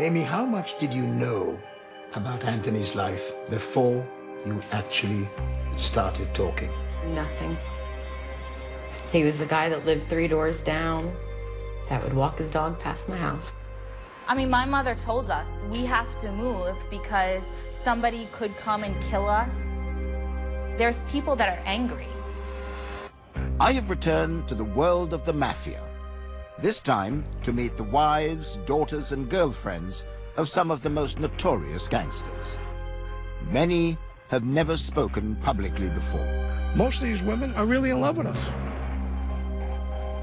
Amy, how much did you know about Anthony's life before you actually started talking? Nothing. He was the guy that lived 3 doors down, that would walk his dog past my house. I mean, my mother told us we have to move because somebody could come and kill us. There's people that are angry. I have returned to the world of the Mafia, this time to meet the wives, daughters, and girlfriends of some of the most notorious gangsters. Many have never spoken publicly before. Most of these women are really in love with us.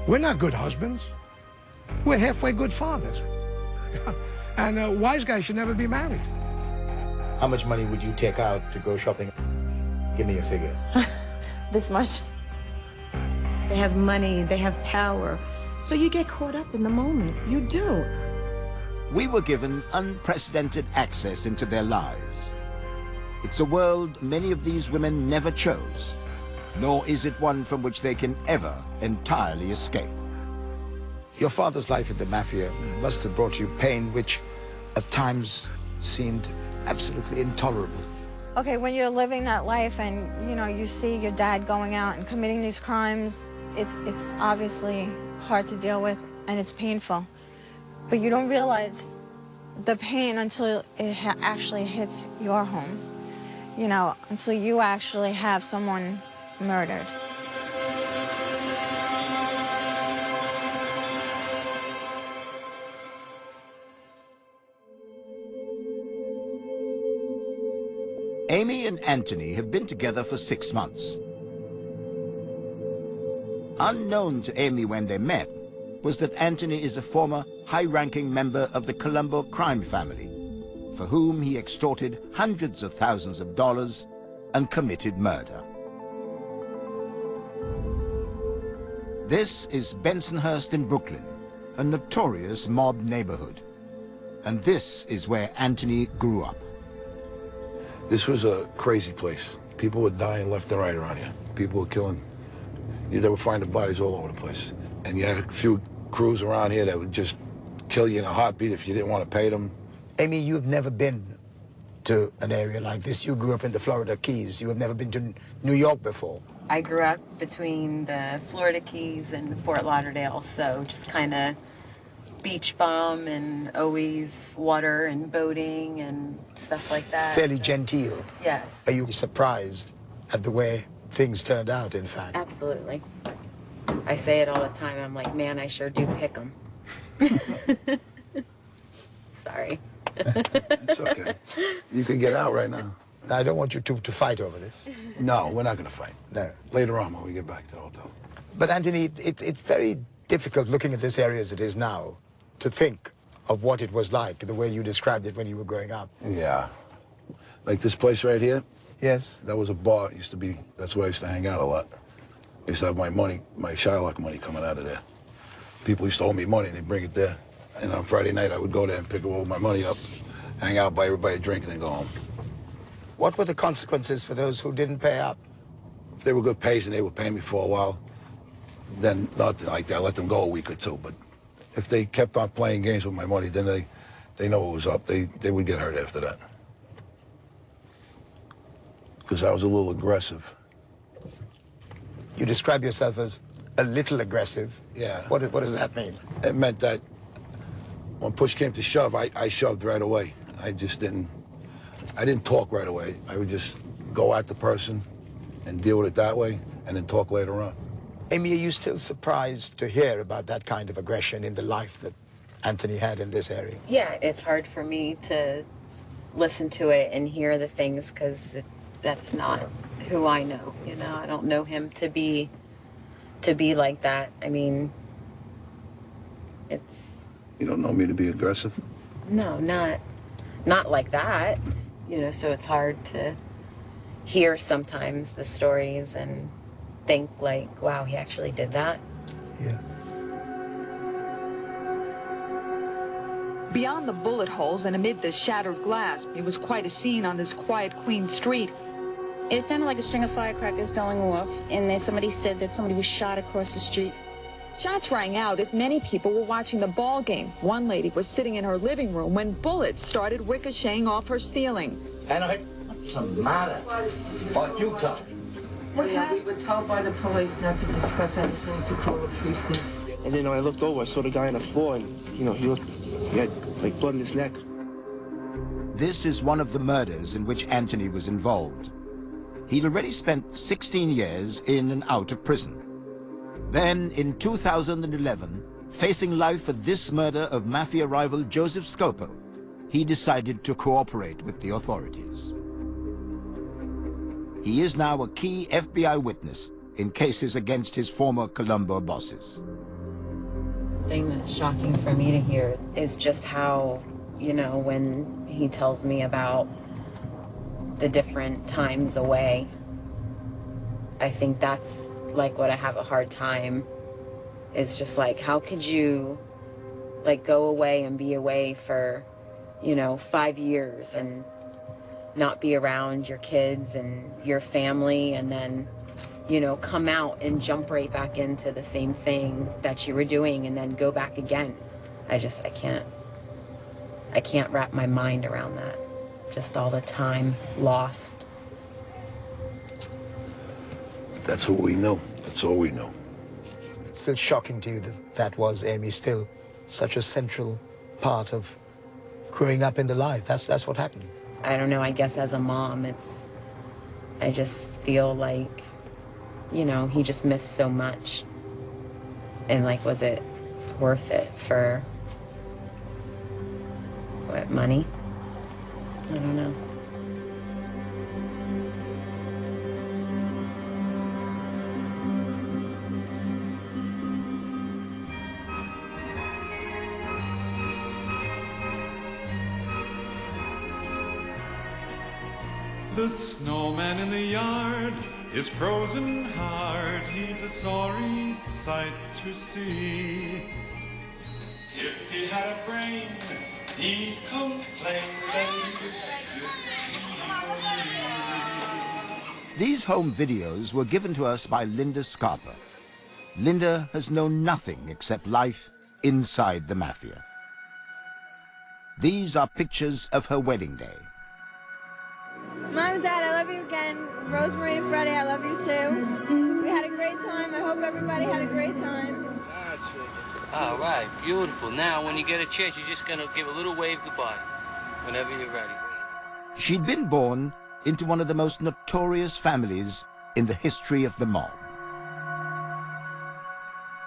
We're not good husbands. We're halfway good fathers. And wise guys should never be married. How much money would you take out to go shopping? Give me a figure. This much. They have money, they have power. So you get caught up in the moment. You do. We were given unprecedented access into their lives. It's a world many of these women never chose, nor is it one from which they can ever entirely escape. Your father's life in the Mafia must have brought you pain which at times seemed absolutely intolerable. Okay, when you're living that life and, you see your dad going out and committing these crimes, it's obviously hard to deal with and it's painful. But you don't realize the pain until it actually hits your home, until you actually have someone murdered. Amy and Anthony have been together for 6 months. Unknown to Amy when they met was that Anthony is a former high-ranking member of the Colombo crime family, for whom he extorted hundreds of thousands of dollars and committed murder. This is Bensonhurst in Brooklyn, a notorious mob neighborhood. And this is where Anthony grew up. This was a crazy place. People were dying left and right around here. People were killing. They were finding bodies all over the place. And you had a few crews around here that would just kill you in a heartbeat if you didn't want to pay them. Amy, you've never been to an area like this. You grew up in the Florida Keys. You have never been to New York before. I grew up between the Florida Keys and Fort Lauderdale, so just kind of beach bum and always water and boating and stuff like that. Fairly genteel. Yes. Are you surprised at the way things turned out, in fact? Absolutely. I say it all the time. I'm like, man, I sure do pick 'em. Sorry. It's okay. You can get out right now. I don't want you to fight over this. No, we're not going to fight. No. Later on when we get back to the hotel. But Anthony, it's very difficult looking at this area as it is now to think of what it was like, the way you described it when you were growing up. Yeah. Like this place right here? Yes. That was a bar. It used to be, that's where I used to hang out a lot. I used to have my money, my Shylock money coming out of there. People used to owe me money, they'd bring it there. And on Friday night, I would go there and pick all my money up, hang out, buy everybody a drink, and then go home. What were the consequences for those who didn't pay up? If they were good pays and they were paying me for a while, then nothing like that. I let them go a week or two. But if they kept on playing games with my money, then they know it was up. They would get hurt after that. Because I was a little aggressive. You describe yourself as a little aggressive. Yeah. What does that mean? It meant that when push came to shove, I shoved right away. I didn't talk right away. I would just go at the person and deal with it that way, and then talk later on. Amy, are you still surprised to hear about that kind of aggression in the life that Anthony had in this area? Yeah, it's hard for me to listen to it and hear the things because that's not who I know. I don't know him to be like that. I mean, it's... You don't know me to be aggressive? No, not like that. So it's hard to hear sometimes the stories and think like, wow, he actually did that. Yeah. Beyond the bullet holes and amid the shattered glass, it was quite a scene on this quiet Queen Street. It sounded like a string of firecrackers going off, and then somebody said that somebody was shot across the street. Shots rang out as many people were watching the ball game. One lady was sitting in her living room when bullets started ricocheting off her ceiling. And what's the matter? What you tell me? We were told by the police not to discuss anything, to call the precinct. And then when I looked over, I saw the guy on the floor, and, you know, he had, like, blood in his neck. This is one of the murders in which Anthony was involved. He'd already spent 16 years in and out of prison. Then, in 2011, facing life for this murder of Mafia rival Joseph Scopo, he decided to cooperate with the authorities. He is now a key FBI witness in cases against his former Colombo bosses. The thing that's shocking for me to hear is just how, you know, when he tells me about the different times away, I think that's like what I have a hard time. It's just like, how could you like go away and be away for, you know, 5 years and not be around your kids and your family, and then, you know, come out and jump right back into the same thing that you were doing and then go back again. I can't wrap my mind around that. Just all the time lost. That's what we know. That's all we know. It's still shocking to you that that was, Amy, still such a central part of growing up in the life. That's what happened. I don't know, I guess as a mom, I just feel like, you know, he just missed so much. And like, was it worth it for, what, money? I don't know. The snowman in the yard is frozen hard. He's a sorry sight to see. If he had a brain, he'd complain. These home videos were given to us by Linda Scarpa. Linda has known nothing except life inside the Mafia. These are pictures of her wedding day. Mom and Dad, I love you again. Rosemary and Freddie, I love you too. We had a great time. I hope everybody had a great time. All right, beautiful. Now, when you get a chance, you're just going to give a little wave goodbye whenever you're ready. She'd been born into one of the most notorious families in the history of the mob.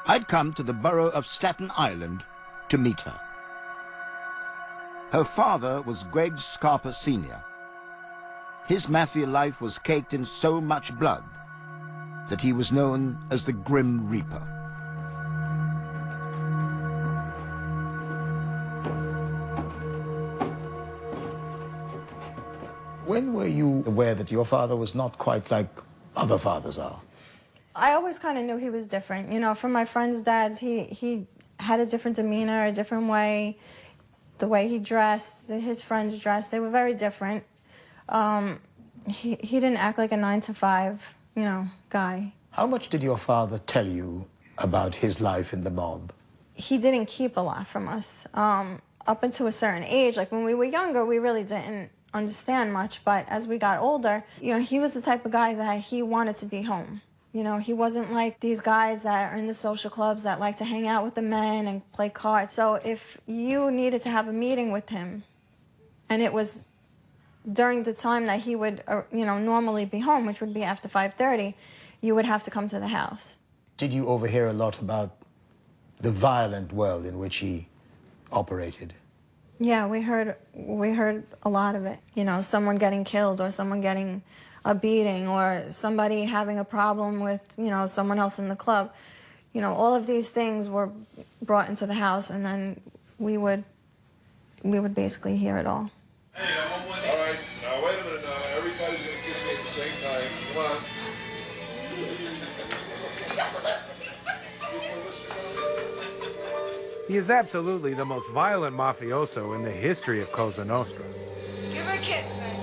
I'd come to the borough of Staten Island to meet her. Her father was Greg Scarpa Sr. His Mafia life was caked in so much blood that he was known as the Grim Reaper. When were you aware that your father was not quite like other fathers are? I always kind of knew he was different. You know, from my friends' dads, he had a different demeanor, a different way, the way he dressed, his friends dressed, they were very different. He didn't act like a 9-to-5, you know, guy. How much did your father tell you about his life in the mob? He didn't keep a lot from us. Up until a certain age, like when we were younger, we really didn't understand much, but as we got older, you know, he was the type of guy that he wanted to be home. You know, he wasn't like these guys that are in the social clubs that like to hang out with the men and play cards. So if you needed to have a meeting with him, and it was during the time that he would, you know, normally be home, which would be after 5:30, you would have to come to the house. Did you overhear a lot about the violent world in which he operated? Yeah, we heard a lot of it. You know, someone getting killed or someone getting a beating or somebody having a problem with, you know, someone else in the club. You know, all of these things were brought into the house, and then we would basically hear it all. Hey, all right, now wait a minute now. Everybody's gonna kiss me at the same time. Come on. He is absolutely the most violent mafioso in the history of Cosa Nostra. Give her a kiss, man.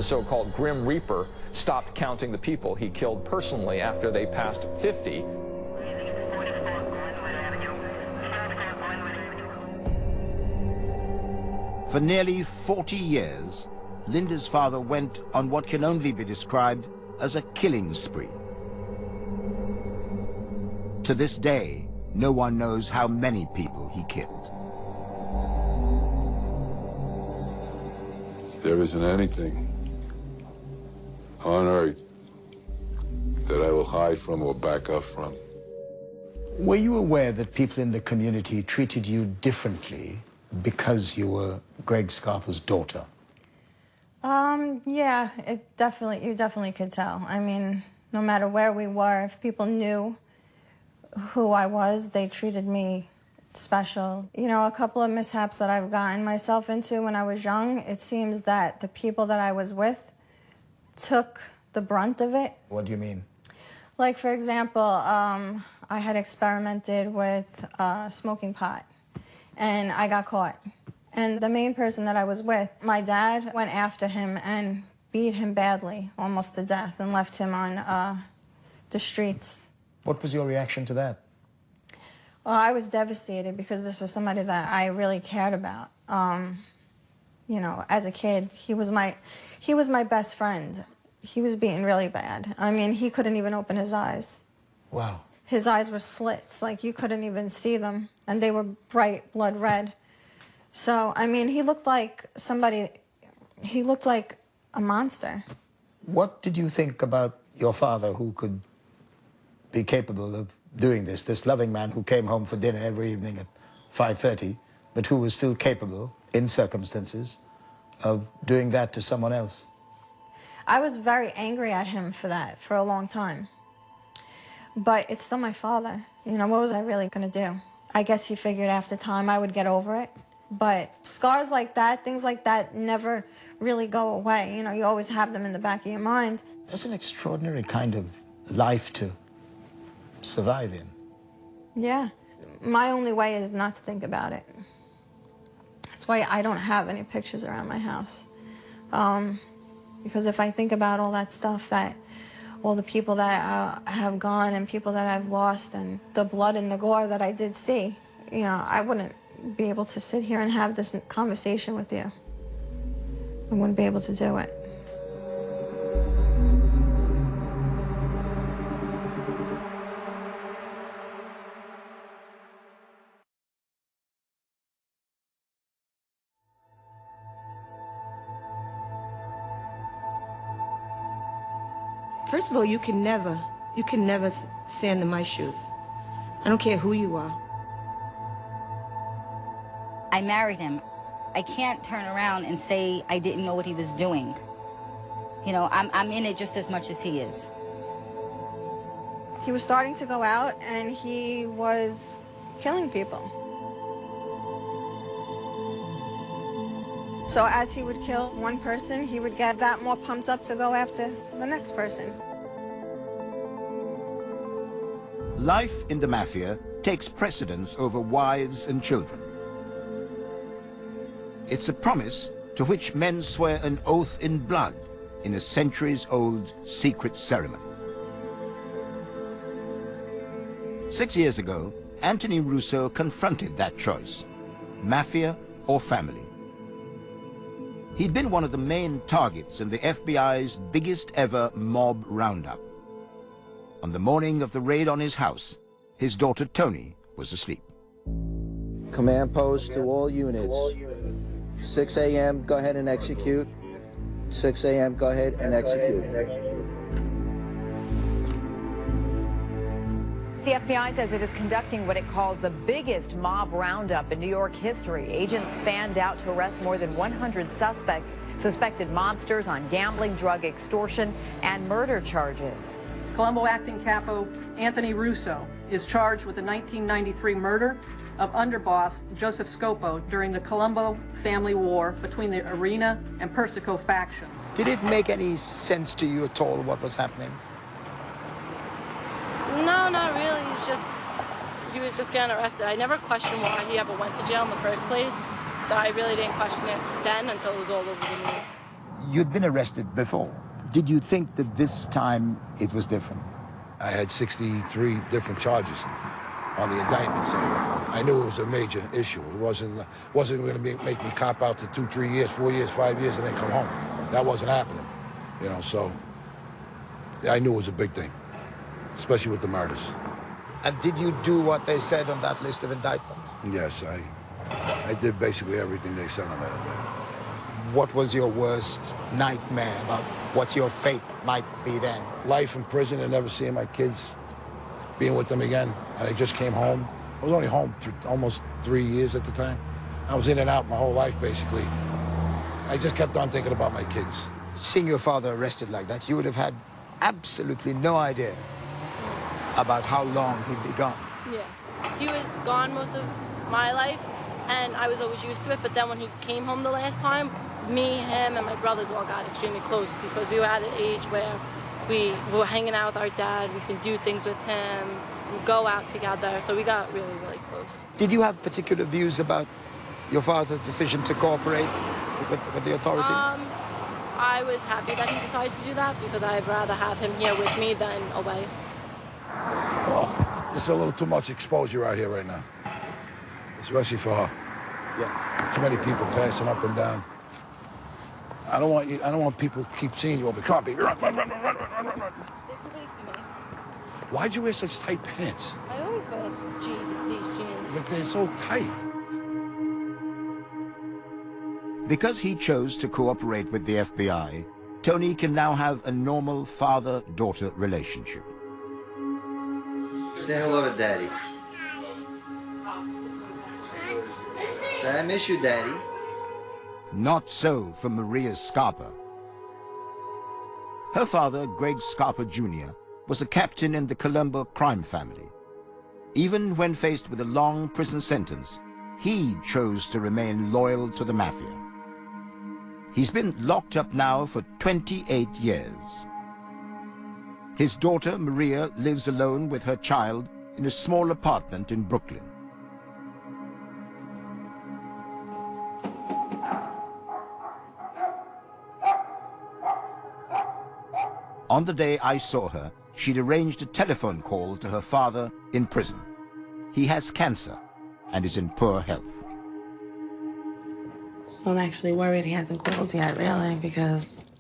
The so-called Grim Reaper stopped counting the people he killed personally after they passed 50. For nearly 40 years, Linda's father went on what can only be described as a killing spree. To this day, no one knows how many people he killed. There isn't anything on earth that I will hide from or back up from. Were you aware that people in the community treated you differently because you were Greg Scarpa's daughter? Yeah, you definitely could tell. I mean, no matter where we were, if people knew who I was, they treated me special. You know, a couple of mishaps that I've gotten myself into when I was young, it seems that the people that I was with took the brunt of it. What do you mean? Like, for example, I had experimented with smoking pot, and I got caught. And the main person that I was with, my dad went after him and beat him badly, almost to death, and left him on the streets. What was your reaction to that? Well, I was devastated because this was somebody that I really cared about. You know, as a kid, he was my best friend. He was beaten really bad. I mean, he couldn't even open his eyes. Wow. His eyes were slits, like you couldn't even see them, and they were bright blood red. So, I mean, he looked like he looked like a monster. What did you think about your father, who could be capable of doing this loving man who came home for dinner every evening at 5:30, but who was still capable, in circumstances, of doing that to someone else? I was very angry at him for that for a long time. But it's still my father. You know, what was I really going to do? I guess he figured after time I would get over it. But scars like that, things like that, never really go away. You know, you always have them in the back of your mind. It's an extraordinary kind of life to survive in. Yeah. My only way is not to think about it. That's why I don't have any pictures around my house. Because if I think about all that stuff, all the people that have gone and people that I've lost and the blood and the gore that I did see, you know, I wouldn't be able to sit here and have this conversation with you. I wouldn't be able to do it. First of all, you can never stand in my shoes. I don't care who you are. I married him. I can't turn around and say I didn't know what he was doing. You know, I'm in it just as much as he is. He was starting to go out and he was killing people. So as he would kill one person, he would get that more pumped up to go after the next person. Life in the Mafia takes precedence over wives and children. It's a promise to which men swear an oath in blood in a centuries-old secret ceremony. 6 years ago, Anthony Russo confronted that choice, Mafia or family. He'd been one of the main targets in the FBI's biggest ever mob roundup. On the morning of the raid on his house, his daughter Tony was asleep. Command post to all units. 6 a.m., go ahead and execute. 6 a.m., go ahead and execute. The FBI says it is conducting what it calls the biggest mob roundup in New York history. Agents fanned out to arrest more than 100 suspected mobsters on gambling, drug extortion, and murder charges. Colombo Acting Capo Anthony Russo is charged with the 1993 murder of underboss Joseph Scopo during the Colombo family war between the Arena and Persico factions. Did it make any sense to you at all what was happening? No, not really. He was just getting arrested. I never questioned why he ever went to jail in the first place, so I really didn't question it then until it was all over the news. You'd been arrested before. Did you think that this time it was different? I had 63 different charges on the indictment, so I knew it was a major issue. It wasn't going to make me cop out to 2, 3 years, 4 years, 5 years, and then come home. That wasn't happening, you know. So I knew it was a big thing, especially with the murders. And did you do what they said on that list of indictments? Yes, I did basically everything they said on that indictment. What was your worst nightmare about what your fate might be then? Life in prison and never seeing my kids, being with them again. And I just came home. I was only home for almost 3 years at the time. I was in and out my whole life, basically. I just kept on thinking about my kids. Seeing your father arrested like that, you would have had absolutely no idea about how long he'd be gone. Yeah. He was gone most of my life, and I was always used to it, but then when he came home the last time, me, him, and my brothers all got extremely close because we were at an age where we were hanging out with our dad, we could do things with him, go out together, so we got really, really close. Did you have particular views about your father's decision to cooperate with the authorities? I was happy that he decided to do that because I'd rather have him here with me than away. Well, it's a little too much exposure out here right now, especially for her. Yeah. Too many people passing up and down. I don't want people to keep seeing you over. Come on, baby, run, run, run, run, run, run, run, run. Why'd you wear such tight pants? I always wear these jeans. But they're so tight. Because he chose to cooperate with the FBI, Tony can now have a normal father-daughter relationship. Say hello to Daddy. Say, I miss you, Daddy. Not so for Maria Scarpa. Her father, Greg Scarpa Jr., was a captain in the Colombo crime family. Even when faced with a long prison sentence, he chose to remain loyal to the Mafia. He's been locked up now for 28 years. His daughter, Maria, lives alone with her child in a small apartment in Brooklyn. On the day I saw her, she'd arranged a telephone call to her father in prison. He has cancer and is in poor health. So I'm actually worried he hasn't called yet, really, because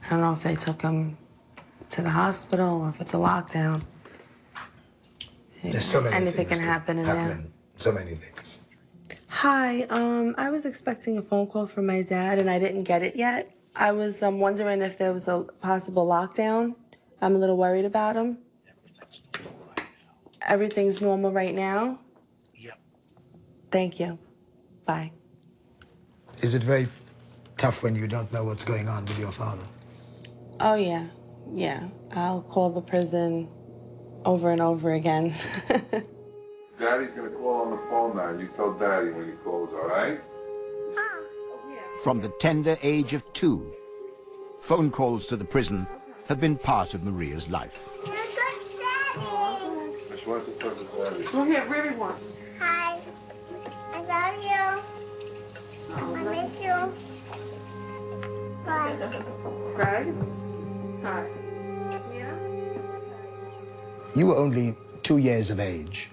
I don't know if they took him to the hospital or if it's a lockdown. There's so many Anything things can happen in there. So many things. Hi, I was expecting a phone call from my dad and I didn't get it yet. I was wondering if there was a possible lockdown. I'm a little worried about him. Everything's normal right now? Yep. Thank you. Bye. Is it very tough when you don't know what's going on with your father? Oh, yeah. Yeah. I'll call the prison over and over again. Daddy's gonna call on the phone now, and you tell Daddy when he calls, all right? From the tender age of 2, phone calls to the prison have been part of Maria's life. Just want to talk to Daddy. Go ahead, where everyone. Hi. I love you. I miss you. Bye. Greg? Hi. You were only 2 years of age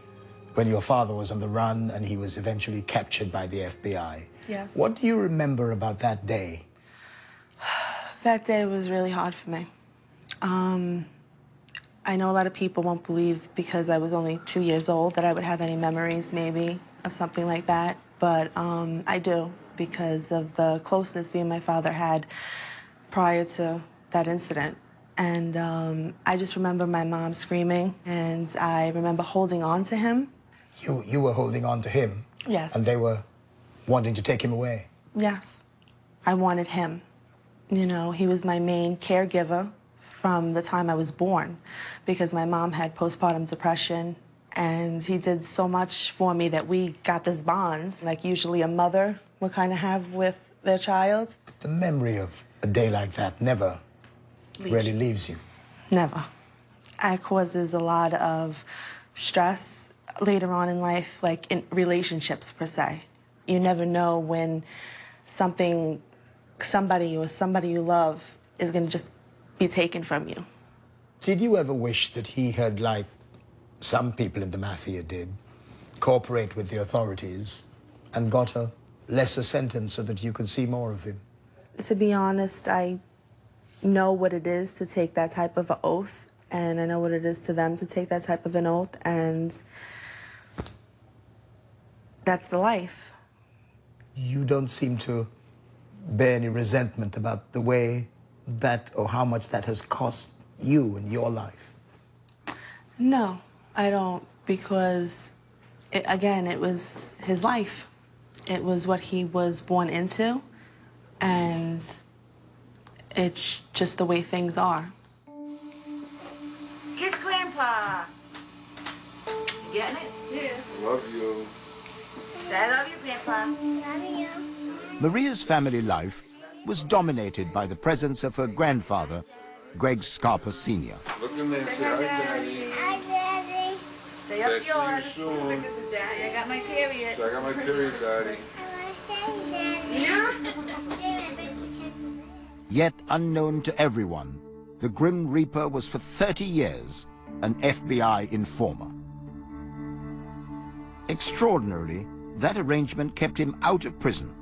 when your father was on the run and he was eventually captured by the FBI. Yes. What do you remember about that day? That day was really hard for me. I know a lot of people won't believe because I was only 2 years old that I would have any memories maybe of something like that, but I do because of the closeness me and my father had prior to that incident. And I just remember my mom screaming and I remember holding on to him. You were holding on to him? Yes. And they were wanting to take him away? Yes. I wanted him. You know, he was my main caregiver from the time I was born because my mom had postpartum depression and he did so much for me that we got this bond, like usually a mother would kind of have with their child. The memory of a day like that never really leaves you? Never. It causes a lot of stress later on in life, like in relationships per se. You never know when something somebody or somebody you love is going to just be taken from you. Did you ever wish that he had, like some people in the Mafia did, cooperate with the authorities and got a lesser sentence so that you could see more of him? To be honest, I know what it is to take that type of an oath, and I know what it is to them to take that type of an oath, and that's the life. You don't seem to bear any resentment about the way that or how much that has cost you in your life? No, I don't, because, again, it was his life. It was what he was born into, and it's just the way things are. Kiss Grandpa. You getting it? Yeah. Love you. Say, I love you, Grandpa. Love you. Maria's family life was dominated by the presence of her grandfather, Greg Scarpa Sr. Look in there and say, hi, Daddy. Hi, Daddy. Say up yours. See you soon. Daddy, I got my period. Say, I got my period, Daddy. Yet unknown to everyone, the Grim Reaper was for 30 years an FBI informer. Extraordinarily, that arrangement kept him out of prison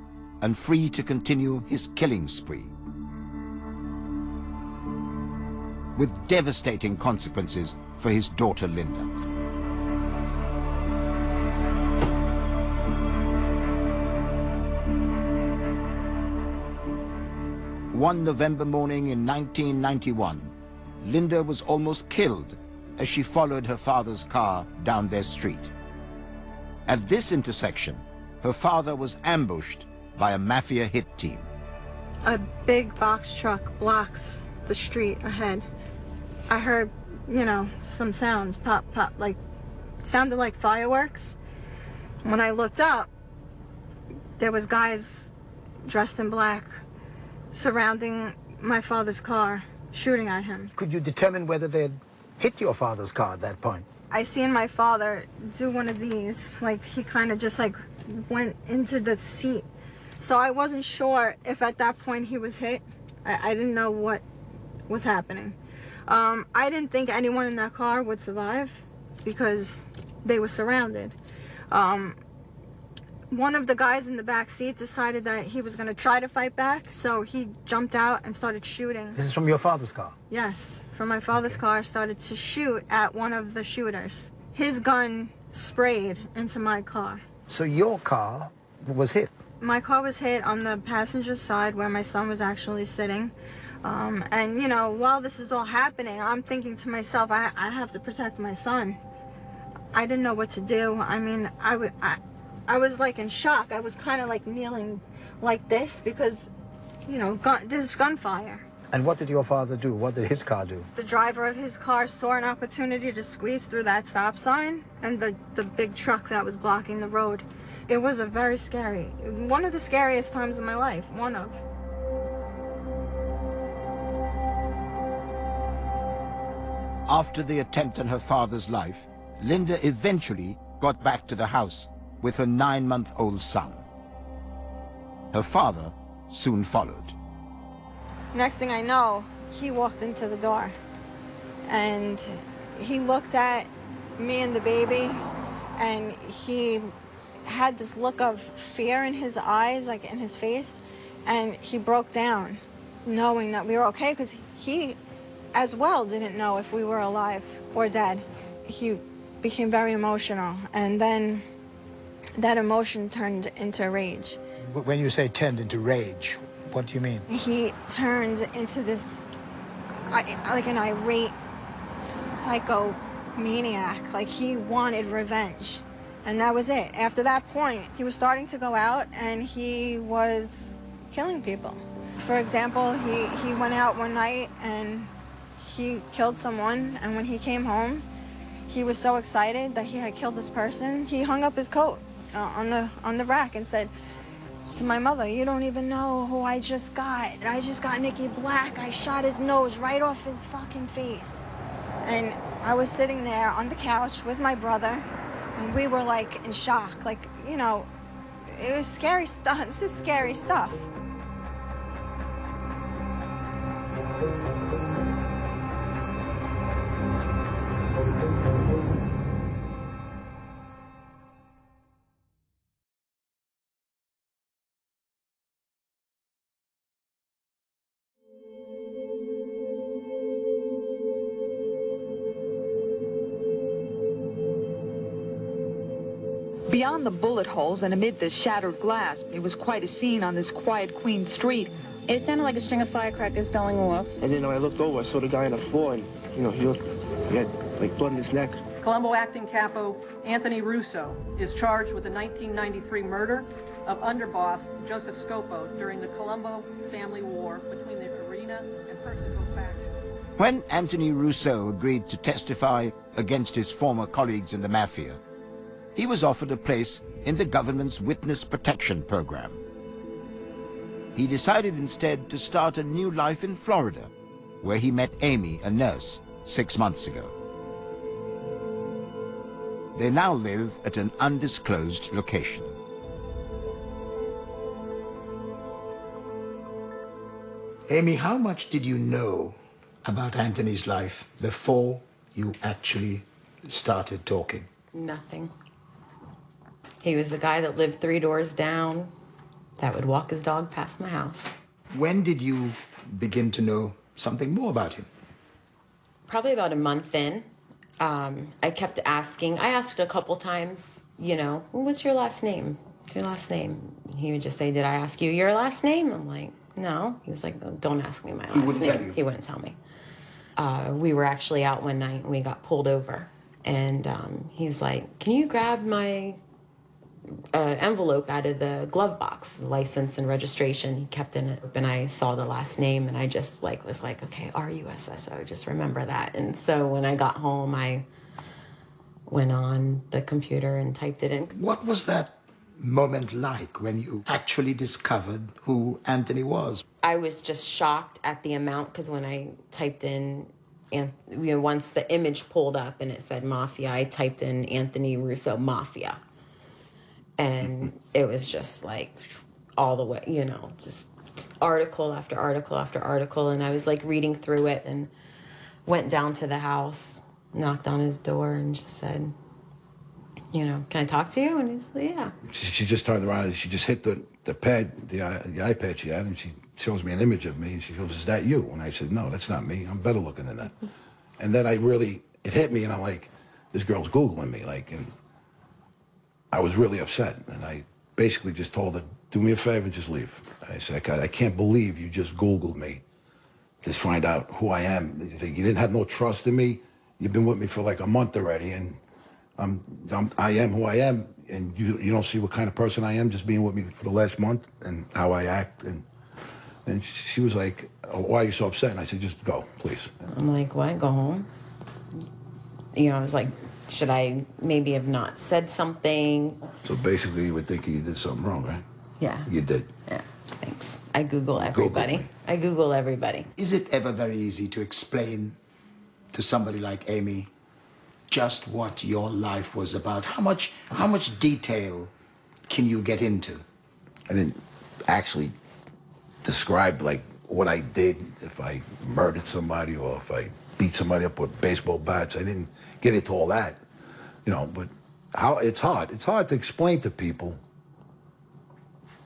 and free to continue his killing spree, with devastating consequences for his daughter Linda. One November morning in 1991, Linda was almost killed as she followed her father's car down their street. At this intersection, her father was ambushed by a Mafia hit team. A big box truck blocks the street ahead. I heard, you know, some sounds, pop, pop, like, sounded like fireworks. When I looked up, there was guys dressed in black surrounding my father's car, shooting at him. Could you determine whether they had hit your father's car at that point? I seen my father do one of these, like he kind of just like went into the seat. So I wasn't sure if at that point he was hit. I didn't know what was happening. I didn't think anyone in that car would survive because they were surrounded. One of the guys in the back seat decided that he was going to try to fight back, so he jumped out and started shooting. This is from your father's car? Yes, from my father's car, started to shoot at one of the shooters. His gun sprayed into my car. So your car was hit? My car was hit on the passenger side where my son was actually sitting. And, you know, while this is all happening, I'm thinking to myself, I have to protect my son. I didn't know what to do. I mean, I was like in shock. I was kind of like kneeling like this because, you know, there's gunfire. And what did your father do? What did his car do? The driver of his car saw an opportunity to squeeze through that stop sign and the big truck that was blocking the road. It was a very scary, one of the scariest times of my life, one of. After the attempt on her father's life, Linda eventually got back to the house with her 9-month-old son. Her father soon followed. Next thing I know, he walked into the door and he looked at me and the baby and he had this look of fear in his eyes, like in his face, and he broke down knowing that we were okay because he as well didn't know if we were alive or dead. He became very emotional, and then that emotion turned into rage. When you say turned into rage, what do you mean? He turned into this, like an irate psychomaniac. Like he wanted revenge. And that was it. After that point, he was starting to go out and he was killing people. For example, he went out one night and he killed someone, and when he came home, he was so excited that he had killed this person, he hung up his coat on the rack and said to my mother, "You don't even know who I just got. I just got Nicky Black. I shot his nose right off his fucking face." And I was sitting there on the couch with my brother, and we were like in shock. Like, you know, it was scary stuff. This is scary stuff. Beyond the bullet holes and amid the shattered glass, it was quite a scene on this quiet Queen Street. It sounded like a string of firecrackers going off. And then when I looked over, I saw the guy on the floor, and, he had, like, blood in his neck. Colombo acting capo Anthony Russo is charged with the 1993 murder of underboss Joseph Scopo during the Colombo family war between the Arena and Persico factions. When Anthony Russo agreed to testify against his former colleagues in the Mafia, he was offered a place in the government's witness protection program. He decided instead to start a new life in Florida, where he met Amy, a nurse, 6 months ago. They now live at an undisclosed location. Amy, how much did you know about Anthony's life before you actually started talking? Nothing. He was the guy that lived 3 doors down that would walk his dog past my house. When did you begin to know something more about him? Probably about a month in. I kept asking. I asked a couple times, well, what's your last name? What's your last name? He would just say, did I ask you your last name? I'm like, no. He's like, don't ask me my last name. He wouldn't tell you? He wouldn't tell me. We were actually out one night and we got pulled over. And he's like, can you grab my envelope out of the glove box, license and registration? He kept in it, and I saw the last name, and I just was like, okay, RUSSO, just remember that. And so when I got home, I went on the computer and typed it in. What was that moment like when you actually discovered who Anthony was? I was just shocked at the amount, because when I typed in, and once the image pulled up and it said Mafia, I typed in Anthony Russo Mafia. And it was just like all the way, just article after article after article. And I was like reading through it and went down to the house, knocked on his door and just said, can I talk to you? And he's like, yeah. She just turned around and she just hit the pad, the iPad she had, and she shows me an image of me. And she goes, is that you? And I said, no, that's not me. I'm better looking than that. And then it hit me, and I'm like, this girl's Googling me, and I was really upset, and I basically just told her, do me a favor, just leave. I said, I can't believe you just Googled me to find out who I am. You didn't have no trust in me. You've been with me for like a month already, and I am who I am, and you don't see what kind of person I am just being with me for the last month and how I act. And she was like, oh, why are you so upset? And I said, just go, please. I'm like, what, go home? I was like, should I maybe have not said something? So basically you would think you did something wrong, right? Yeah. You did. Yeah, thanks. I Google everybody. I Google everybody. Is it ever very easy to explain to somebody like Amy just what your life was about? How much detail can you get into? I didn't actually describe what I did, if I murdered somebody or if I beat somebody up with baseball bats. I didn't get into all that, but it's hard. It's hard to explain to people,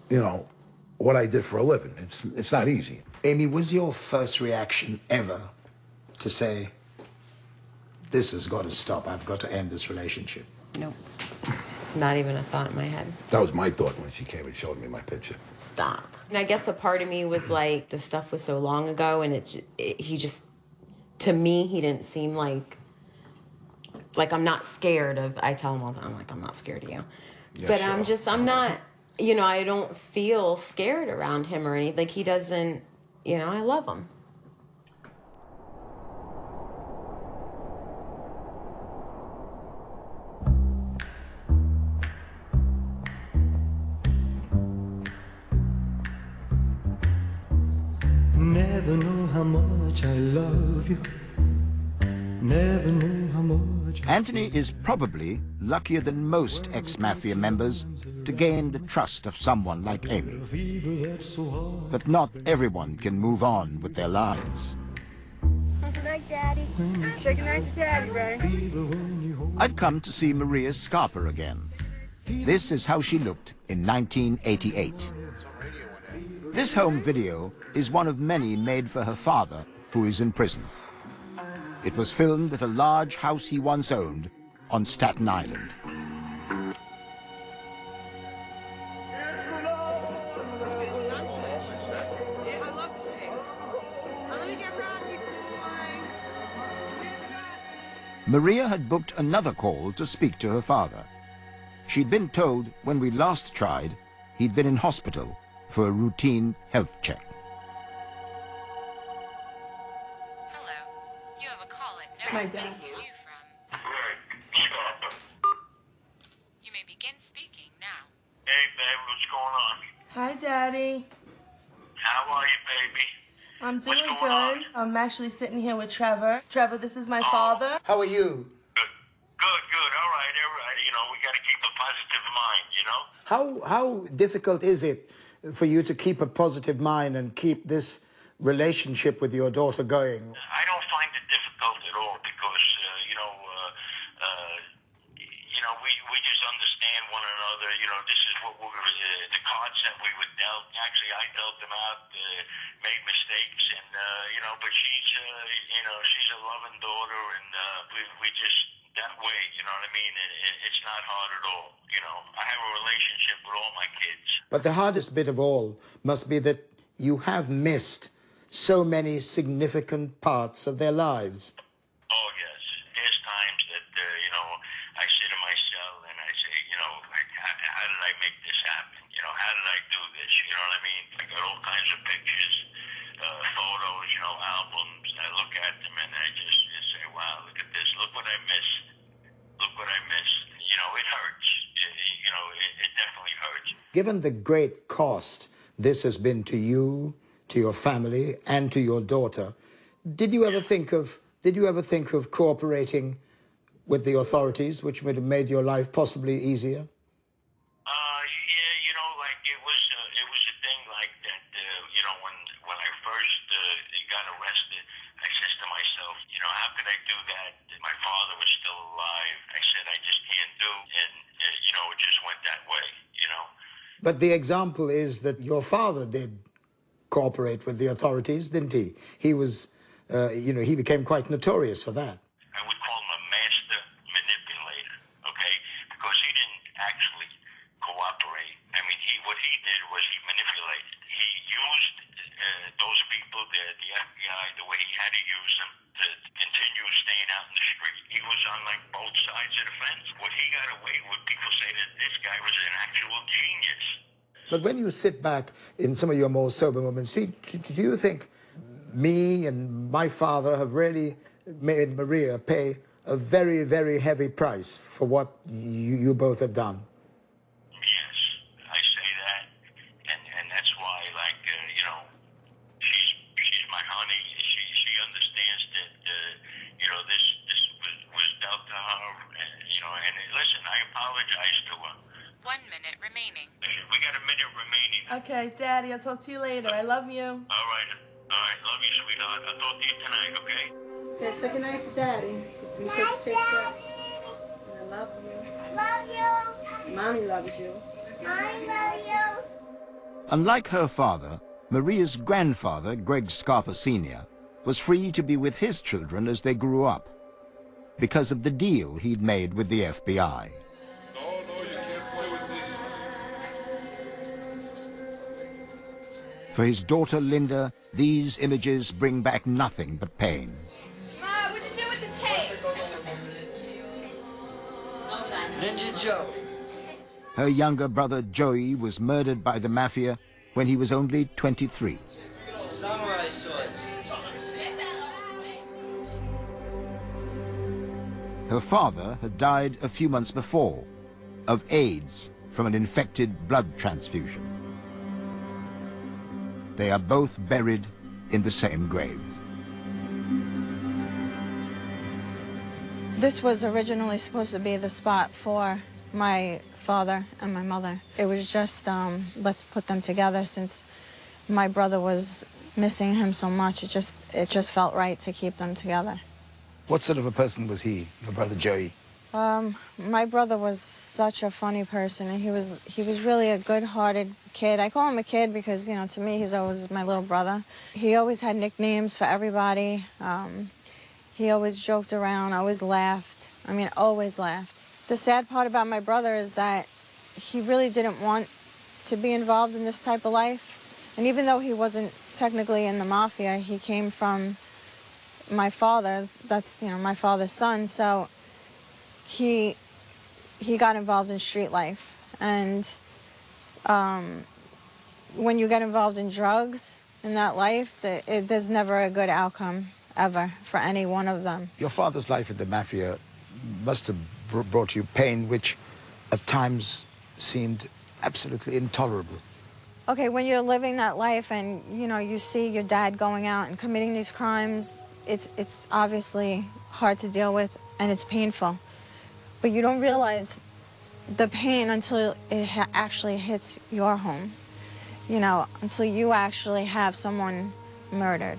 what I did for a living. It's not easy. Amy, was your first reaction ever to say, this has got to stop, I've got to end this relationship? No. Not even a thought in my head. That was my thought when she came and showed me my picture. Stop. And I guess a part of me was like, the stuff was so long ago, and he just, to me, he didn't seem like I'm not scared of, I tell him all the time, I'm not scared of you. Yeah, but sure. I'm not, I don't feel scared around him or anything. He doesn't, I love him. Never know how much I love you. Never know how much. Anthony is probably luckier than most ex-Mafia members to gain the trust of someone like Amy. But not everyone can move on with their lives. Good night, Daddy. Say good night to Daddy, Ray. I'd come to see Maria Scarpa again. This is how she looked in 1988. This home video is one of many made for her father, who is in prison. It was filmed at a large house he once owned on Staten Island. Maria had booked another call to speak to her father. She'd been told when we last tried, he'd been in hospital for a routine health check. Hello. You have a call at no My expense dad. to you from... You may begin speaking now. Hey, baby, what's going on? Hi, Daddy. How are you, baby? I'm doing What's going good. I'm actually sitting here with Trevor. Trevor, this is my father. How are you? Good. All right. You know, we got to keep a positive mind, you know? How difficult is it for you to keep a positive mind and keep this relationship with your daughter going? I don't find it difficult at all because, we just understand one another. You know, this is what we were, the cards that we were dealt. Actually, I dealt them out, made mistakes, and, but she's, she's a loving daughter, and we just, that way, you know what I mean? It's not hard at all, you know. I have a relationship with all my kids. But the hardest bit of all must be that you have missed so many significant parts of their lives. Oh, yes. There's times that, I sit in my cell and I say, how did I make this happen? You know, how did I do this? You know what I mean? I got all kinds of pictures, photos, albums. I look at them and I just say, wow, look at this. Look what I missed. Look what I missed. You know, it hurts. It definitely hurts. Given the great cost this has been to you, to your family, and to your daughter, did you ever think of cooperating with the authorities, which would have made your life possibly easier? It was a thing like that. When I first got arrested, I said to myself, how could I do that? My father was still alive. I said, I just can't do, and it just went that way. But the example is that your father did cooperate with the authorities, didn't he? He was, he became quite notorious for that. I would call him a master manipulator, okay? Because he didn't actually cooperate. I mean, what he did was he manipulated. He used those people, the FBI, the way he had to use them to continue staying out in the street. He was on, both sides of the fence. What he got away with, people say that this guy was an actual genius. But when you sit back in some of your more sober moments, do you think me and my father have really made Maria pay a very, very heavy price for what you both have done? Yes, I say that, and that's why, she's my honey. She understands that, this was dealt to her, and listen, I apologize to her. 1 minute remaining. We got a minute remaining. Okay, Daddy, I'll talk to you later. I love you. All right, love you, sweetheart. I'll talk to you tonight, okay? Okay, say goodnight to Daddy. You take care. I love you. Love you. Mommy loves you. I love you. Unlike her father, Maria's grandfather, Greg Scarpa Sr., was free to be with his children as they grew up because of the deal he'd made with the FBI. For his daughter, Linda, these images bring back nothing but pain. Ma, what'd you do with the tape? Ninja Joe. Her younger brother, Joey, was murdered by the Mafia when he was only 23. Samurai swords. Her father had died a few months before of AIDS from an infected blood transfusion. They are both buried in the same grave. This was originally supposed to be the spot for my father and my mother. It was just, let's put them together since my brother was missing him so much. It just felt right to keep them together. What sort of a person was he, your brother Joey? My brother was such a funny person, and he was really a good-hearted kid. I call him a kid because, to me, he's always my little brother. He always had nicknames for everybody. He always joked around, always laughed. I mean, always laughed. The sad part about my brother is that he really didn't want to be involved in this type of life. And even though he wasn't technically in the Mafia, he came from my father, that's, my father's son, so he got involved in street life. And when you get involved in drugs in that life, there's never a good outcome, ever, for any one of them. Your father's life in the Mafia must have brought you pain which at times seemed absolutely intolerable. Okay, when you're living that life and, you see your dad going out and committing these crimes, it's obviously hard to deal with and it's painful. But you don't realize the pain until it actually hits your home, until you actually have someone murdered.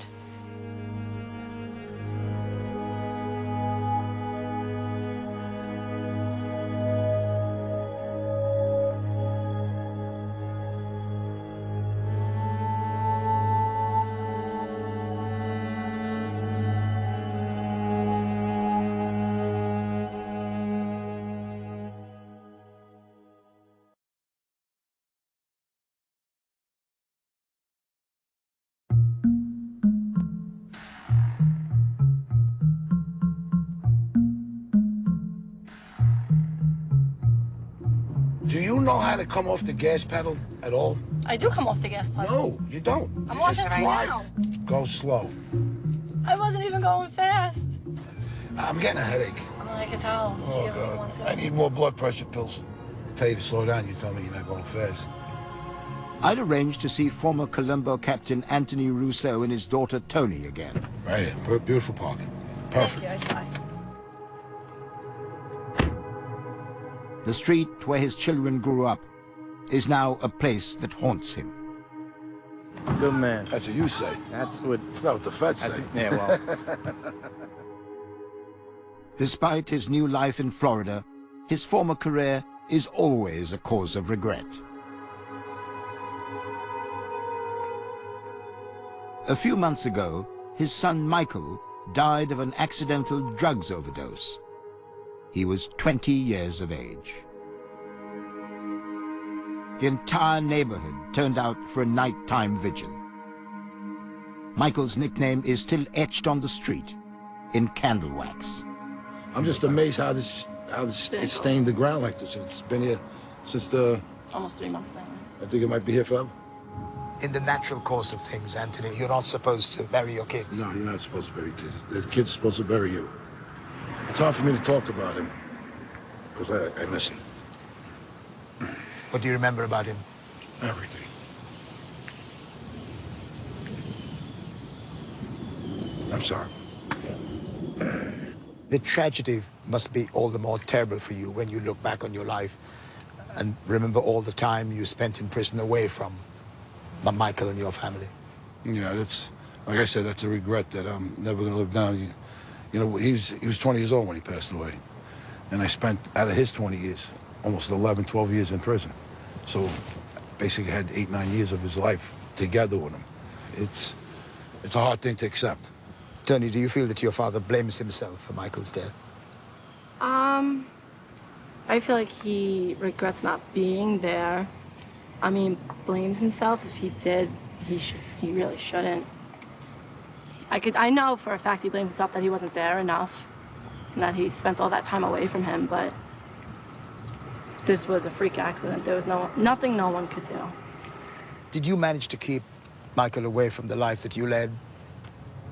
Do you know how to come off the gas pedal at all? I do come off the gas pedal. No, you don't. I'm You off just it right drive. now. Go slow. I wasn't even going fast. I'm getting a headache. I can tell. Oh, God. I need more blood pressure pills. I tell you to slow down, you tell me you're not going fast. I'd arranged to see former Colombo Captain Anthony Russo and his daughter Tony again. Right here. Beautiful parking. Perfect. Thank you, I try. The street where his children grew up is now a place that haunts him. Good man. That's what you say. That's what... It's not what the feds say. Yeah, well... Despite his new life in Florida, his former career is always a cause of regret. A few months ago, his son Michael died of an accidental drugs overdose. He was 20 years of age. The entire neighborhood turned out for a nighttime vigil. Michael's nickname is still etched on the street in candle wax. I'm just amazed how it stained the ground like this. It's been here since the... Almost 3 months now. I think it might be here forever. In the natural course of things, Anthony, you're not supposed to bury your kids. No, you're not supposed to bury kids. The kid's supposed to bury you. It's hard for me to talk about him, because I miss him. What do you remember about him? Everything. I'm sorry. The tragedy must be all the more terrible for you when you look back on your life and remember all the time you spent in prison away from Michael and your family. Yeah, that's, like I said, that's a regret that I'm never going to live down. You know, he was 20 years old when he passed away. And I spent, out of his 20 years, almost 11, 12 years in prison. So basically had 8, 9 years of his life together with him. It's a hard thing to accept. Tony, do you feel that your father blames himself for Michael's death? I feel like he regrets not being there. I mean, blames himself. If he did, he really shouldn't. I know for a fact he blames himself that he wasn't there enough and that he spent all that time away from him, but this was a freak accident. There was nothing no one could do. Did you manage to keep Michael away from the life that you led?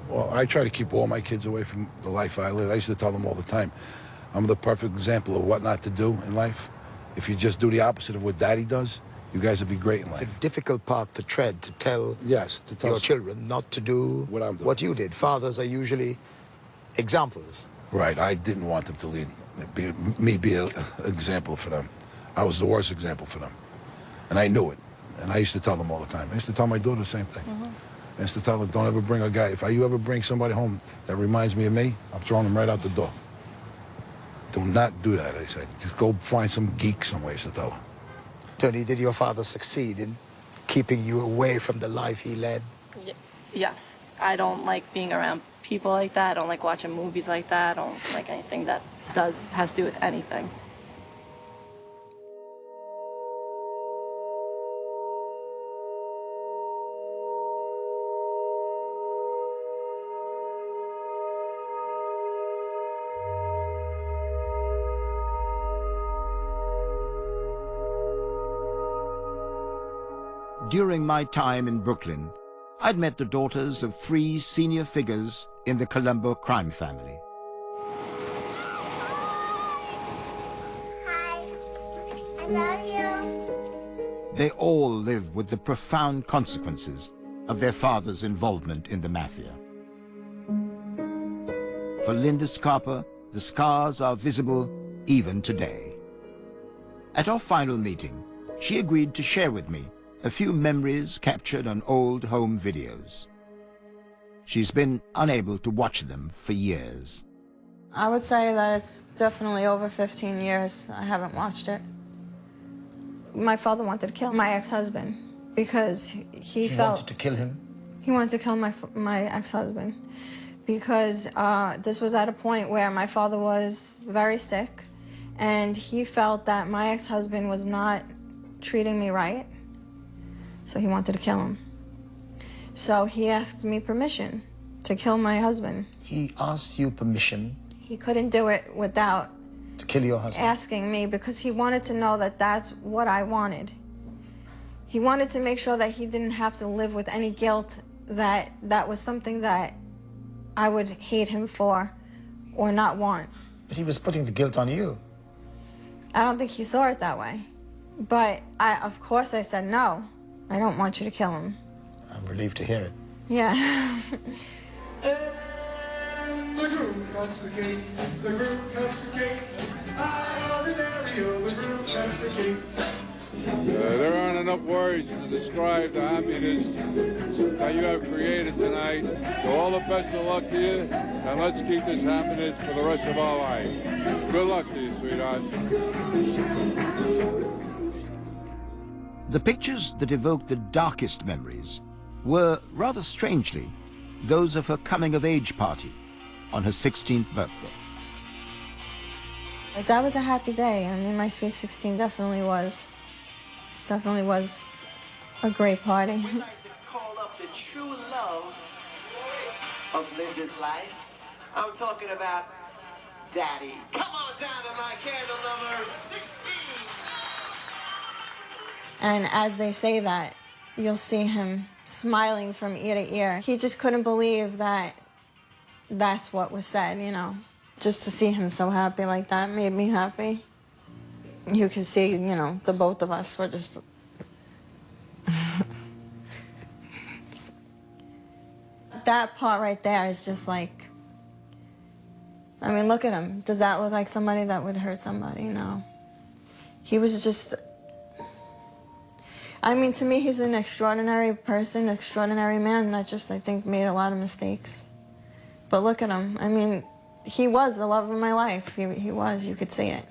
Well, I try to keep all my kids away from the life I live. I used to tell them all the time, I'm the perfect example of what not to do in life. If you just do the opposite of what Daddy does, you guys will be great in life. It's a difficult path to tread, to tell, your children not to do what you did. Fathers are usually examples. Right, I didn't want them to lead, be an example for them. I was the worst example for them. And I knew it. And I used to tell them all the time. I used to tell my daughter the same thing. I used to tell her, don't ever bring a guy. If you ever bring somebody home that reminds me of me, I'm throwing them right out the door. Do not do that, I said. Just go find some geek somewhere, I used to tell her. Tony, did your father succeed in keeping you away from the life he led? Yes. I don't like being around people like that. I don't like watching movies like that. I don't like anything that has to do with anything. during my time in Brooklyn, I'd met the daughters of 3 senior figures in the Colombo crime family. Hi. I love you. They all live with the profound consequences of their father's involvement in the mafia. For Linda Scarpa, the scars are visible even today. At our final meeting, she agreed to share with me a few memories captured on old home videos. She's been unable to watch them for years. I would say that it's definitely over 15 years I haven't watched it. My father wanted to kill my ex-husband because he felt... wanted to kill him? He wanted to kill my ex-husband because this was at a point where my father was very sick and he felt that my ex-husband was not treating me right, so he wanted to kill him. So he asked me permission to kill my husband. He asked you permission? He couldn't do it without to kill your husband? Asking me, because he wanted to know that that's what I wanted. He wanted to make sure that he didn't have to live with any guilt, that that was something that I would hate him for or not want. But he was putting the guilt on you. I don't think he saw it that way. But of course I said, no, I don't want you to kill him. I'm relieved to hear it. Yeah. And the groom cuts the cake, the groom cuts the cake. Ah, the Dario, the groom cuts the cake. There aren't enough words to describe the happiness that you have created tonight. So all the best of luck to you, and let's keep this happiness for the rest of our life. Good luck to you, sweetheart. The pictures that evoked the darkest memories were, rather strangely, those of her coming-of-age party on her 16th birthday. That was a happy day. I mean, my Sweet 16 definitely was a great party. We'd like to call up the true love of Linda's life. I'm talking about Daddy. Come on down to my candle number 16. And as they say that, you'll see him smiling from ear to ear. He just couldn't believe that that's what was said, you know. Just to see him so happy like that made me happy. You could see, you know, the both of us were just... That part right there is just like... I mean, look at him. Does that look like somebody that would hurt somebody? No. He was just... I mean, to me, he's an extraordinary person, extraordinary man that just, I think, made a lot of mistakes. But look at him. I mean, he was the love of my life. He was. You could see it.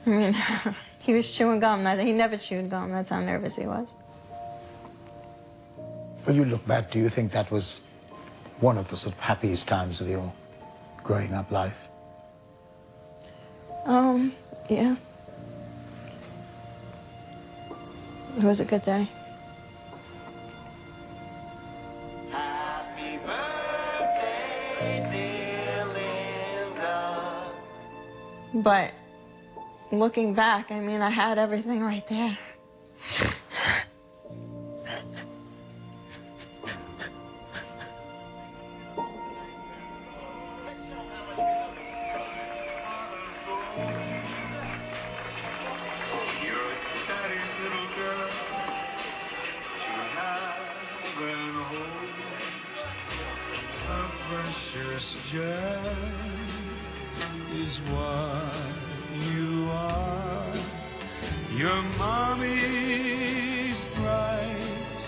I mean, he was chewing gum. He never chewed gum. That's how nervous he was. When you look back, do you think that was one of the sort of happiest times of your growing up life? Yeah. It was a good day. Happy birthday, dear Linda. But looking back, I mean, I had everything right there. Precious gem is what you are. Your mommy's bright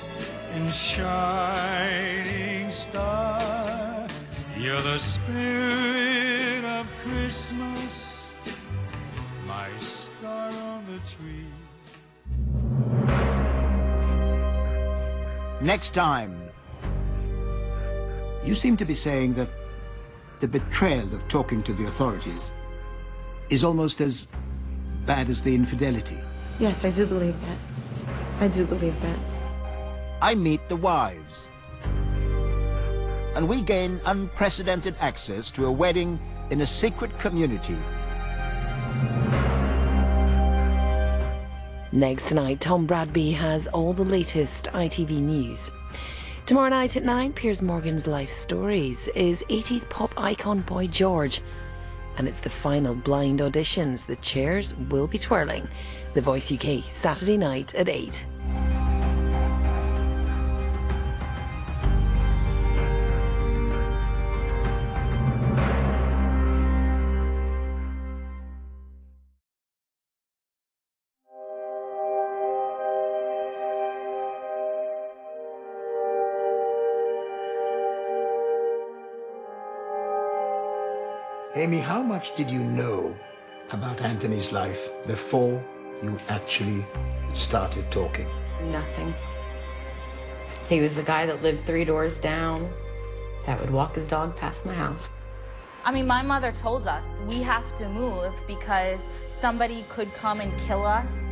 and shining star. You're the spirit of Christmas, my star on the tree. Next time, you seem to be saying that the betrayal of talking to the authorities is almost as bad as the infidelity. Yes, I do believe that. I do believe that. I meet the wives, and we gain unprecedented access to a wedding in a secret community Next tonight, Tom Bradby has all the latest ITV news. Tomorrow night at 9, Piers Morgan's Life Stories is 80s pop icon Boy George. And it's the final blind auditions. The chairs will be twirling. The Voice UK, Saturday night at 8. Amy, how much did you know about Anthony's life before you actually started talking? Nothing. He was the guy that lived 3 doors down, that would walk his dog past my house. I mean, my mother told us we have to move because somebody could come and kill us.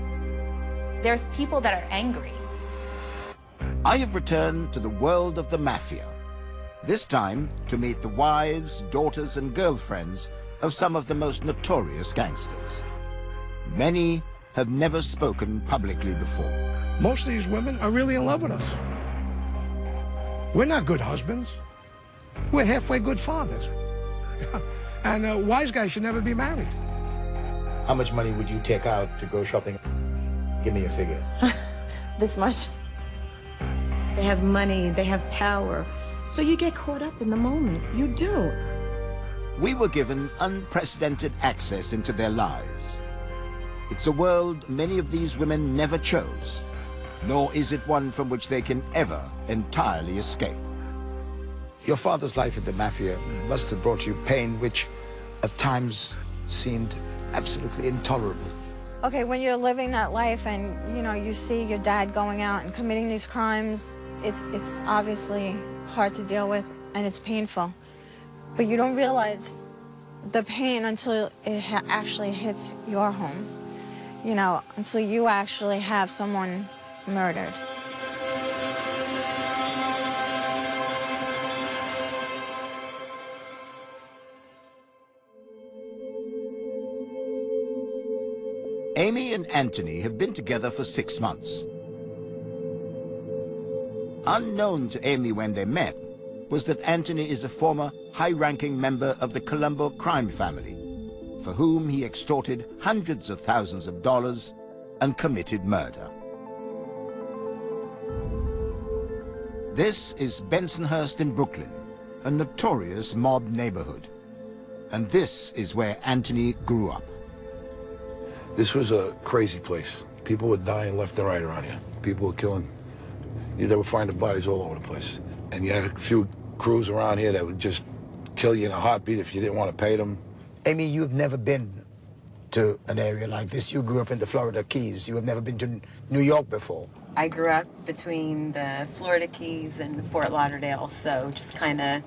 There's people that are angry. I have returned to the world of the Mafia. This time to meet the wives, daughters and girlfriends of some of the most notorious gangsters. Many have never spoken publicly before. Most of these women are really in love with us. We're not good husbands. We're halfway good fathers. And wise guys should never be married. How much money would you take out to go shopping? Give me a figure. This much. They have money, they have power. So you get caught up in the moment. You do. We were given unprecedented access into their lives. It's a world many of these women never chose, nor is it one from which they can ever entirely escape. Your father's life in the Mafia must have brought you pain which at times seemed absolutely intolerable. Okay, when you're living that life and, you know, you see your dad going out and committing these crimes, it's obviously hard to deal with and it's painful. But you don't realize the pain until it actually hits your home, you know, until you actually have someone murdered. Amy and Anthony have been together for 6 months. Unknown to Amy when they met was that Anthony is a former high-ranking member of the Colombo crime family, for whom he extorted hundreds of thousands of dollars and committed murder. This is Bensonhurst in Brooklyn, a notorious mob neighborhood. And this is where Anthony grew up. This was a crazy place. People were dying left and right around here. People were killing. They were finding bodies all over the place. And you had a few crews around here that would just kill you in a heartbeat if you didn't want to pay them. Amy, you've never been to an area like this. You grew up in the Florida Keys. You have never been to New York before. I grew up between the Florida Keys and Fort Lauderdale, so just kind of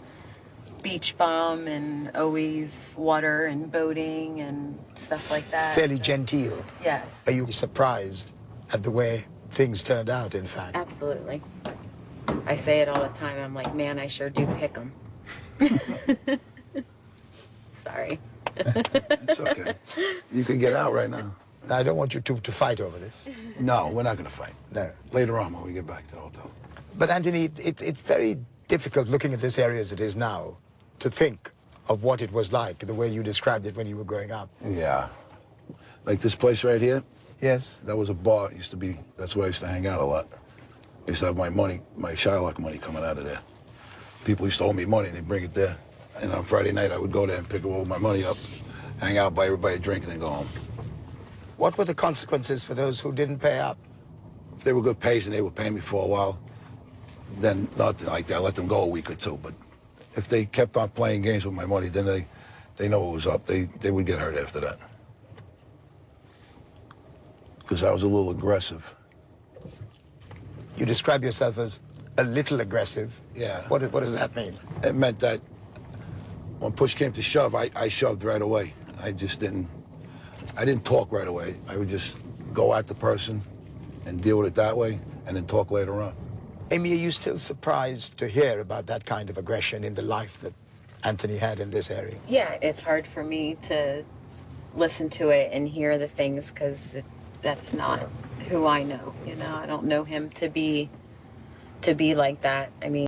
beach bum and always water and boating and stuff like that. Fairly genteel. Yes. Are you surprised at the way things turned out, in fact? Absolutely. I say it all the time. I'm like, man, I sure do pick 'em. Sorry. It's okay. You can get out right now. I don't want you to fight over this. No, we're not going to fight. No. Later on when we get back to the hotel. But, Anthony, it's very difficult looking at this area as it is now to think of what it was like, the way you described it when you were growing up. Yeah. Like this place right here? Yes. That was a bar. It used to be, that's where I used to hang out a lot. I used to have my money, my Shylock money coming out of there. People used to owe me money, they'd bring it there. And on Friday night, I would go there and pick all my money up, hang out, buy everybody a drink, and then go home. What were the consequences for those who didn't pay up? If they were good pays and they would pay me for a while, then nothing like that. I let them go a week or two. But if they kept on playing games with my money, then they know it was up. They would get hurt after that. Because I was a little aggressive. You describe yourself as a little aggressive. Yeah. What does that mean? It meant that when push came to shove, I shoved right away. I didn't talk right away. I would just go at the person and deal with it that way, and then talk later on. Amy, are you still surprised to hear about that kind of aggression in the life that Anthony had in this area? Yeah, it's hard for me to listen to it and hear the things because that's not who I know. You know, I don't know him to be like that. I mean,